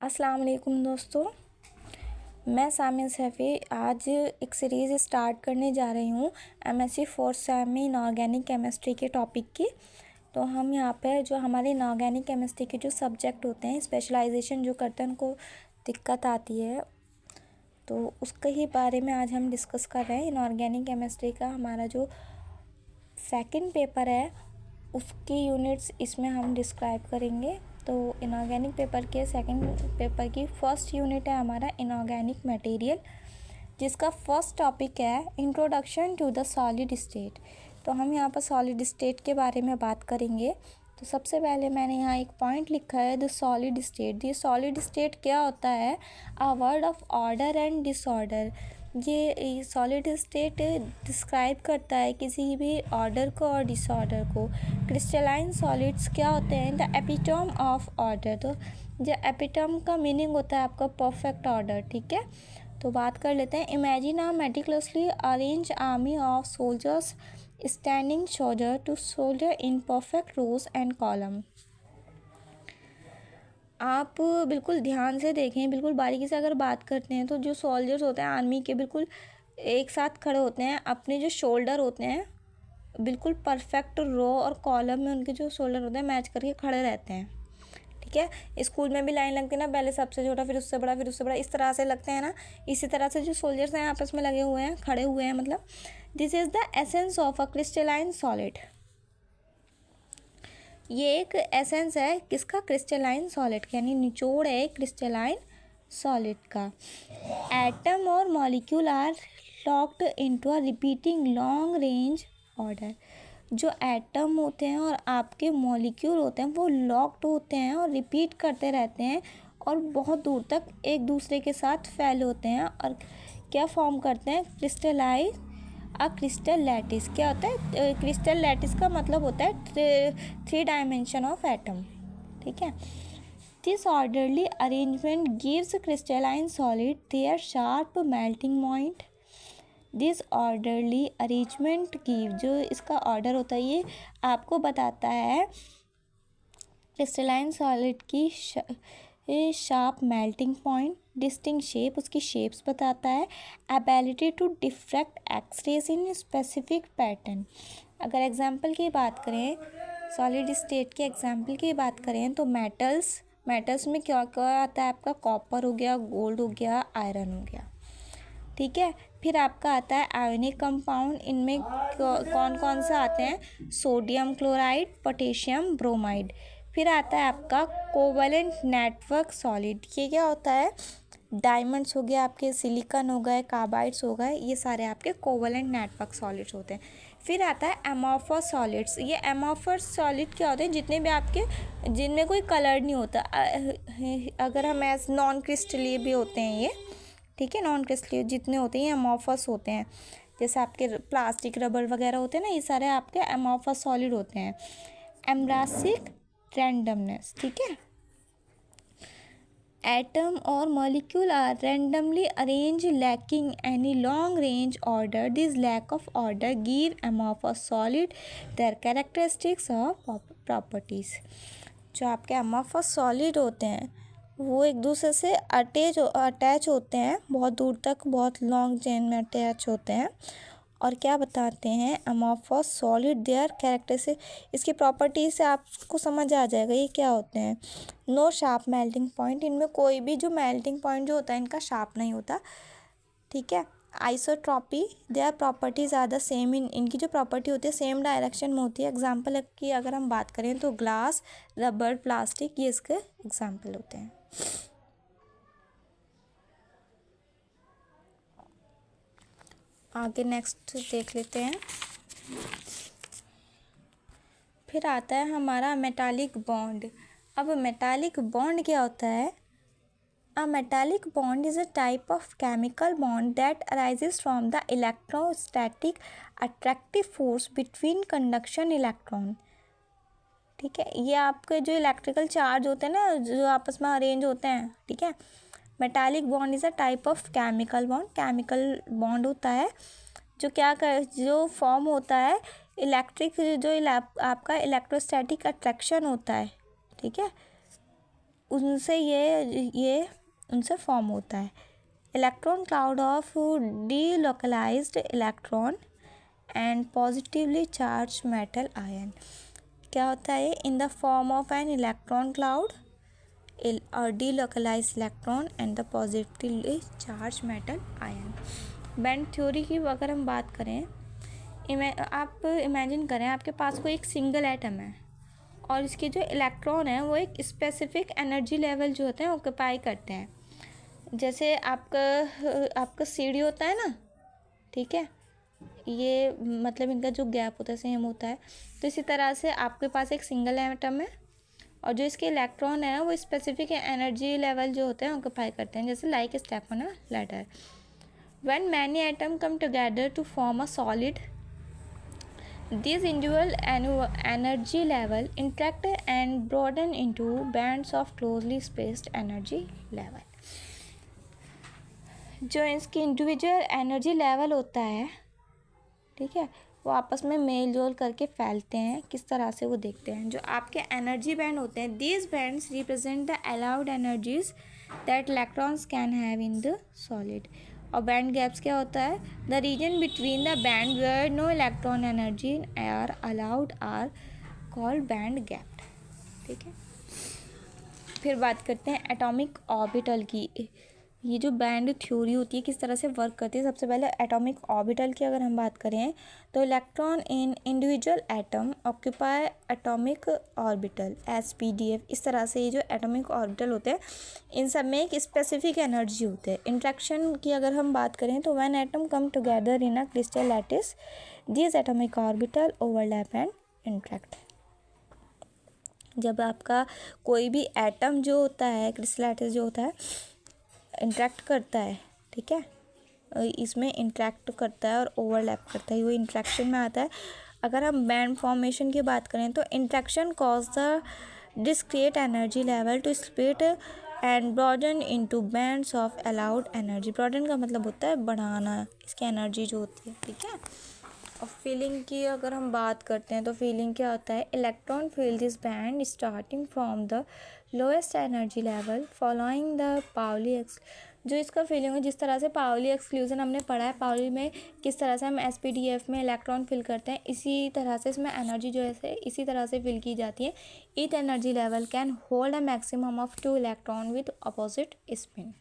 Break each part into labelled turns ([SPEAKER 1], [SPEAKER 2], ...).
[SPEAKER 1] अस्सलाम वालेकुम दोस्तों, मैं सामिया सैफ़ी आज एक सीरीज़ स्टार्ट करने जा रही हूँ एमएससी फोर्थ सेम में इनऑर्गेनिक केमिस्ट्री के टॉपिक की। तो हम यहाँ पे जो हमारे इनऑर्गेनिक केमिस्ट्री के जो सब्जेक्ट होते हैं, स्पेशलाइजेशन जो करते हैं, उनको दिक्कत आती है, तो उसके ही बारे में आज हम डिस्कस कर रहे हैं। इनऑर्गेनिक केमिस्ट्री का हमारा जो सेकंड पेपर है उसकी यूनिट्स इसमें हम डिस्क्राइब करेंगे। तो इनऑर्गेनिक पेपर के सेकंड पेपर की फर्स्ट यूनिट है हमारा इनऑर्गेनिक मटेरियल, जिसका फर्स्ट टॉपिक है introduction to the solid state. तो हम यहाँ पर सॉलिड स्टेट के बारे में बात करेंगे। तो सबसे पहले मैंने यहाँ एक पॉइंट लिखा है द सॉलिड स्टेट। ये सॉलिड स्टेट क्या होता है? A word of order and disorder. ये सॉलिड स्टेट डिस्क्राइब करता है किसी भी ऑर्डर को और डिसऑर्डर को। क्रिस्टलाइन सॉलिड्स क्या होते हैं? The epitome of order. तो जो एपिटोम का मीनिंग होता है आपका परफेक्ट ऑर्डर। ठीक है, तो बात कर लेते हैं। Imagine a meticulously arrange army of soldiers standing shoulder to shoulder in perfect rows and column. आप बिल्कुल ध्यान से देखें, बिल्कुल बारीकी से अगर बात करते हैं तो जो सोल्जर्स होते हैं आर्मी के, बिल्कुल एक साथ खड़े होते हैं। अपने जो शोल्डर होते हैं बिल्कुल परफेक्ट रो और कॉलम में उनके जो शोल्डर होते हैं मैच करके खड़े रहते हैं। ठीक है, स्कूल में भी लाइन लगती है ना, पहले सबसे छोटा फिर उससे बड़ा फिर उससे बड़ा, इस तरह से लगते हैं ना। इसी तरह से जो सोल्जर्स हैं आपस में लगे हुए हैं, खड़े हुए हैं, मतलब this is the essence of a crystalline solid. ये एक एसेंस है किसका? क्रिस्टलाइन सॉलिड का, यानी निचोड़ है क्रिस्टलाइन सॉलिड का। एटम और molecule are locked into a repeating long range order. जो एटम होते हैं और आपके मॉलिक्यूल होते हैं वो लॉक्ड होते हैं और रिपीट करते रहते हैं और बहुत दूर तक एक दूसरे के साथ फैले होते हैं और क्या फॉर्म करते हैं? Crystallize a crystal lattice. क्या होता है? क्रिस्टल लैटिस का मतलब होता है थ्री डायमेंशन ऑफ एटम। ठीक है, this orderly arrangement gives crystalline solid their sharp melting point. This orderly arrangement give, जो इसका ऑर्डर होता है ये आपको बताता है क्रिस्टलाइन सॉलिड की sharp melting point, distinct shape, उसकी शेप्स बताता है, ability to diffract X-rays in specific pattern. अगर एग्जांपल की बात करें, सॉलिड स्टेट के एग्जांपल की बात करें तो मेटल्स में क्या क्या आता है आपका? कॉपर हो गया, गोल्ड हो गया, आयरन हो गया। ठीक है, फिर आपका आता है आयोनिक कंपाउंड। इनमें कौन कौन सा आते हैं? Sodium chloride, potassium bromide. फिर आता है आपका कोवलेंट नेटवर्क सॉलिड। ये क्या होता है? डायमंड्स हो गया, आपके सिलिकॉन हो गए, कार्बाइड्स हो गए, ये सारे आपके कोवलेंट नेटवर्क सॉलिड्स होते हैं। फिर आता है एमॉर्फस सॉलिड्स। ये एमॉर्फस सॉलिड क्या होते हैं? जितने भी आपके जिनमें कोई कलर नहीं होता, अगर हम एज नॉन क्रिस्टलीय भी होते हैं ये। ठीक है, नॉन क्रिस्टलीय जितने होते हैं ये एमॉर्फस होते हैं। जैसे आपके प्लास्टिक, रबर वगैरह होते हैं ना, ये सारे आपके एमॉर्फस सॉलिड होते हैं। Embracing randomness. ठीक है, एटम और molecule are randomly arrange lacking any long range order. This lack of order give amorphous solid their characteristics और प्रॉपर्टीज। जो आपके एमॉर्फस सॉलिड होते हैं वो एक दूसरे से अटैच होते हैं, बहुत दूर तक, बहुत लॉन्ग चेन में अटैच होते हैं। और क्या बताते हैं? Amorphous solid their characteristic. इसकी प्रॉपर्टी से आपको समझ आ जाएगा ये क्या होते हैं। No sharp melting point. इनमें कोई भी जो मेल्टिंग पॉइंट जो होता है इनका शार्प नहीं होता। ठीक है, isotropy, their properties are the same. इनकी जो प्रॉपर्टी होती है सेम डायरेक्शन में होती है। एग्जाम्पल की अगर हम बात करें तो ग्लास, रबर, प्लास्टिक, ये इसके एग्जाम्पल होते हैं। आगे नेक्स्ट देख लेते हैं। फिर आता है हमारा मेटालिक बॉन्ड। अब मेटालिक बॉन्ड क्या होता है? A metallic bond is a type of chemical bond that arises from the electrostatic attractive force between conduction electron। ठीक है, ये आपके जो इलेक्ट्रिकल चार्ज होते हैं ना, जो आपस में अरेंज होते हैं। ठीक है, metallic bond is a type of chemical bond. Chemical bond होता है जो फॉर्म होता है आपका इलेक्ट्रोस्टैटिक अट्रैक्शन होता है। ठीक है, उनसे ये उनसे फॉर्म होता है। Electron cloud of delocalised electron and positively charge metal ion. क्या होता है? In the form of an electron cloud और delocalised electron and the positively charge metal ion. Band theory की अगर हम बात करें, आप इमेजिन करें आपके पास कोई एक सिंगल एटम है और इसके जो इलेक्ट्रॉन है वो एक स्पेसिफिक एनर्जी लेवल जो होते हैं ऑक्यूपाई करते हैं। जैसे आपका सीढ़ी होता है ना, ठीक है, ये मतलब इनका जो गैप होता है सेम होता है। तो इसी तरह से आपके पास एक सिंगल एटम है और जो इसके इलेक्ट्रॉन है वो स्पेसिफिक एनर्जी लेवल जो होते हैं ऑक्यूपाई करते हैं, जैसे like step on a ladder. When many atom come together to form a solid, these individual energy level interact and broaden into bands of closely spaced energy level। जो इसकी individual energy level होता है, ठीक है, वो आपस में mail जोल करके फैलते हैं। किस तरह से वो देखते हैं, जो आपके एनर्जी बैंड होते हैं, these bands represent the allowed energies that electrons can have in the solid. और बैंड गैप्स क्या होता है? The region between the band where no electron energy are allowed are called band gap. ठीक है, फिर बात करते हैं एटॉमिक ऑर्बिटल की। ये जो बैंड थ्योरी होती है किस तरह से वर्क करती है। सबसे पहले एटॉमिक ऑर्बिटल की अगर हम बात करें तो electron in individual atom occupy atomic orbital SPDF। इस तरह से ये जो एटॉमिक ऑर्बिटल होते हैं इन सब में एक स्पेसिफिक एनर्जी होते हैं। इंट्रैक्शन की अगर हम बात करें तो when atom come together in a crystal lattice, these atomic orbital overlap and interact. जब आपका कोई भी एटम जो होता है क्रिस्टल लैटिस जो होता है इंट्रैक्ट करता है, ठीक है, इसमें इंट्रैक्ट करता है और ओवरलैप करता है, वो इंट्रैक्शन में आता है। अगर हम बैंड फॉर्मेशन की बात करें तो interaction cause the discrete energy level to split and broaden into bands of allowed energy. Broaden का मतलब होता है बढ़ाना इसकी एनर्जी जो होती है, ठीक है। और फीलिंग की अगर हम बात करते हैं तो फीलिंग क्या होता है? Electron fill this band starting from the lowest energy level following the Pauli जो इसका फीलिंग है, जिस तरह से पाउली एक्सक्लूजन हमने पढ़ा है, पाउली में किस तरह से हम SPDF में इलेक्ट्रॉन फिल करते हैं, इसी तरह से इसमें एनर्जी जो है इसी तरह से फिल की जाती है। Each energy level can hold a maximum of 2 electron with opposite spin.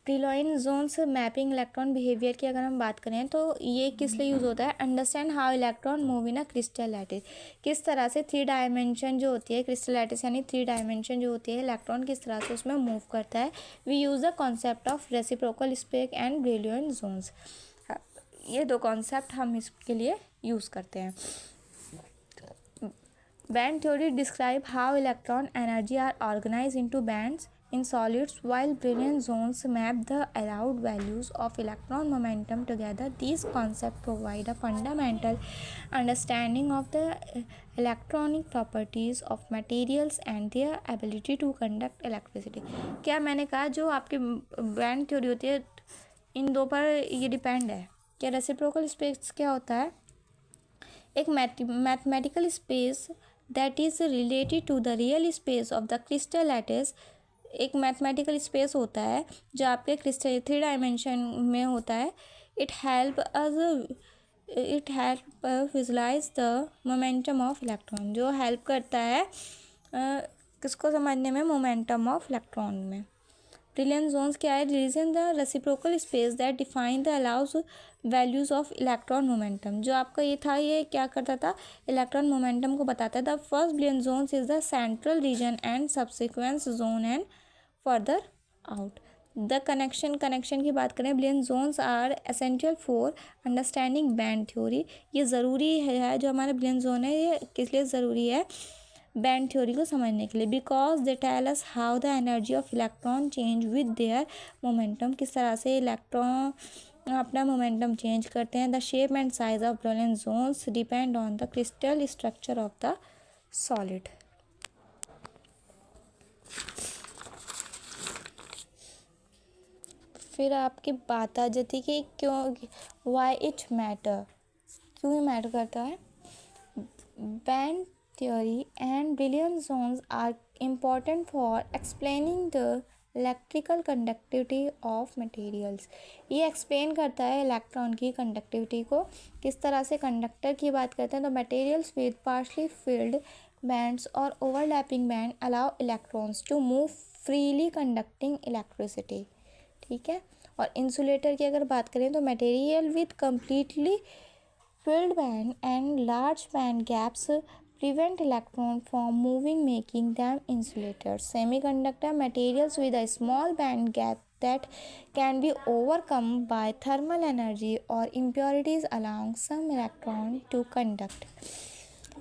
[SPEAKER 1] Brillouin zones mapping electron behaviour की अगर हम बात करें तो ये किस लिए यूज़ होता है? Understand how electron move in a crystal lattice. किस तरह से 3 डायमेंशन जो होती है क्रिस्टल लैटिस यानी 3 डायमेंशन जो होती है इलेक्ट्रॉन किस तरह से उसमें मूव करता है। We use the concept of reciprocal space and Brillouin zones. ये 2 कॉन्सेप्ट हम इसके लिए यूज़ करते हैं। Band theory describe how electron energy are organized into bands in solids, while brilliant zones map the allowed values of electron momentum together. These concepts provide a fundamental understanding of the electronic properties of materials and their ability to conduct electricity। क्या मैंने कहा जो आपकी band theory होती है इन 2 पर ये depend है। क्या रेसिप्रोकल स्पेस क्या होता है? एक mathematical space that is related to the real space of the crystal lattice. एक मैथमेटिकल स्पेस होता है जो आपके क्रिस्टल 3 डायमेंशन में होता है। It help visualize the momentum of electron, जो हेल्प करता है किसको समझने में? मोमेंटम ऑफ इलेक्ट्रॉन में। ब्रिलियंट जोन्स क्या है? Region the reciprocal space that define the allowed values of electron momentum. जो आपका ये था ये क्या करता था? इलेक्ट्रॉन मोमेंटम को बताता है। The first Brillouin zones is the central region and subsequence zone and further out. The connection की बात करें, Brillouin zones are essential for understanding band theory. ये ज़रूरी है, जो हमारा ब्रिलियंट जोन है ये किस लिए ज़रूरी है? बैंड थ्योरी को समझने के लिए। Because they tell us how the energy of electron change with their momentum. किस तरह से इलेक्ट्रॉन अपना मोमेंटम चेंज करते हैं। The shape and size of Brillouin zones depend on the crystal structure of the solid. फिर आपकी बात आ जाती कि क्यों, वाई इट मैटर, क्यों ये मैटर करता है। Band theory and brilliant zones are important for explaining the electrical conductivity of materials। ये एक्सप्लेन करता है इलेक्ट्रॉन की कंडक्टिविटी को। किस तरह से कंडक्टर की बात करते हैं तो materials with partially filled bands और overlapping band allow electrons to move freely conducting electricity. ठीक है। और इंसुलेटर की अगर बात करें तो material with completely filled band and large band gaps prevent electron from moving, making them insulators। Semiconductor materials with a small band gap that can be overcome by thermal energy or impurities allowing some electron to conduct।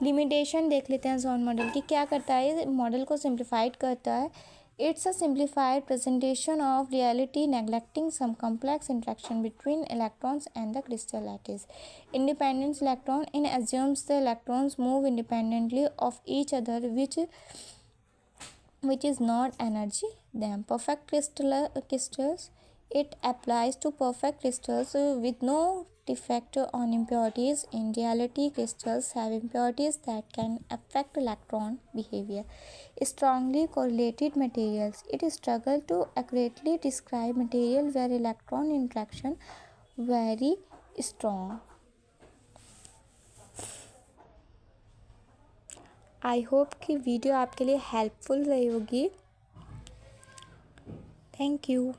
[SPEAKER 1] Limitation देख लेते हैं John model की। क्या करता है, model को simplified करता है। It's a simplified presentation of reality, neglecting some complex interaction between electrons and the crystal lattice। Independent electron in assumes the electrons move independently of each other, which is not energy them। Perfect crystals, it applies to perfect crystals with no defect on impurities। In reality, crystals have impurities that can affect electron behavior। Strongly correlated materials, it struggles to accurately describe material where electron interaction very strong। I hope कि video आपके लिए helpful रही होगी। Thank you.